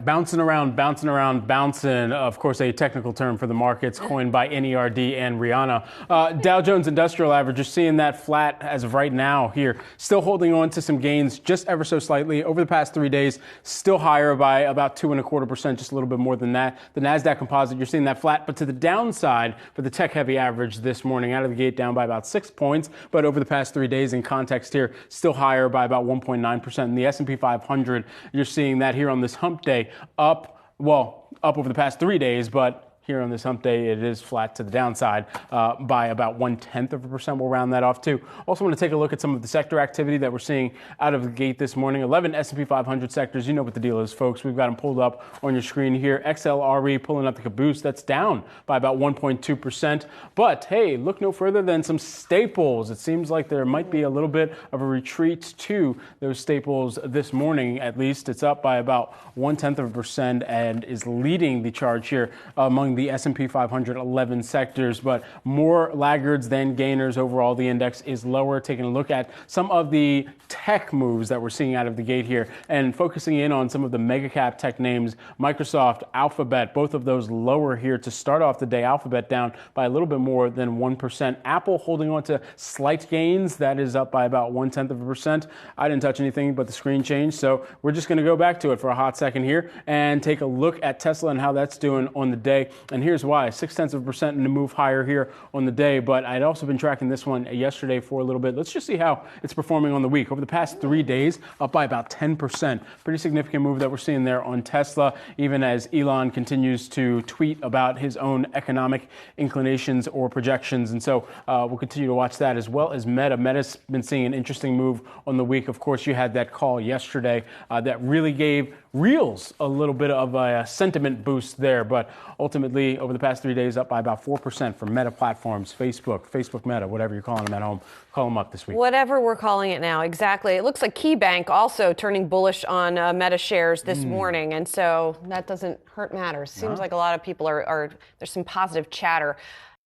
bouncing around. Of course, a technical term for the markets coined by NERD and Rihanna. Dow Jones Industrial Average, you're seeing that flat as of right now here. Still holding on to some gains just ever so slightly over the past 3 days. Still higher by about 2.25%, just a little bit more than that. The NASDAQ composite, you're seeing that flat, but to the downside for the tech-heavy average this morning, out of the gate down by about 6 points. But over the past 3 days in context here, still higher by about 1.9%. And the S&P 500, you're seeing that here on this hump day up over the past 3 days, but here on this hump day, it is flat to the downside by about 0.1%. We'll round that off too. Also want to take a look at some of the sector activity that we're seeing out of the gate this morning. 11 S&P 500 sectors. You know what the deal is, folks. We've got them pulled up on your screen here. XLRE pulling up the caboose. That's down by about 1.2%. But hey, look no further than some staples. It seems like there might be a little bit of a retreat to those staples this morning. At least it's up by about 0.1% and is leading the charge here among the S&P 500 11 sectors, but more laggards than gainers. Overall, the index is lower. Taking a look at some of the tech moves that we're seeing out of the gate here and focusing in on some of the mega cap tech names, Microsoft, Alphabet, both of those lower here to start off the day. Alphabet down by a little bit more than 1%. Apple holding on to slight gains. That is up by about 0.1%. I didn't touch anything but the screen change, so we're just going to go back to it for a hot second here and take a look at Tesla and how that's doing on the day. And here's why: 0.6% in the move higher here on the day. But I'd also been tracking this one yesterday for a little bit. Let's just see how it's performing on the week. Over the past 3 days, up by about 10%. Pretty significant move that we're seeing there on Tesla, even as Elon continues to tweet about his own economic inclinations or projections. And so we'll continue to watch that, as well as Meta. Meta's been seeing an interesting move on the week. Of course, you had that call yesterday that really gave Reels a little bit of a sentiment boost there, but ultimately over the past 3 days up by about 4% for Meta platforms, Facebook Meta, whatever you're calling them at home. Call them up this week. Whatever we're calling it now, exactly. It looks like KeyBank also turning bullish on Meta shares this morning, and so that doesn't hurt matters. Seems like a lot of people are there's some positive chatter.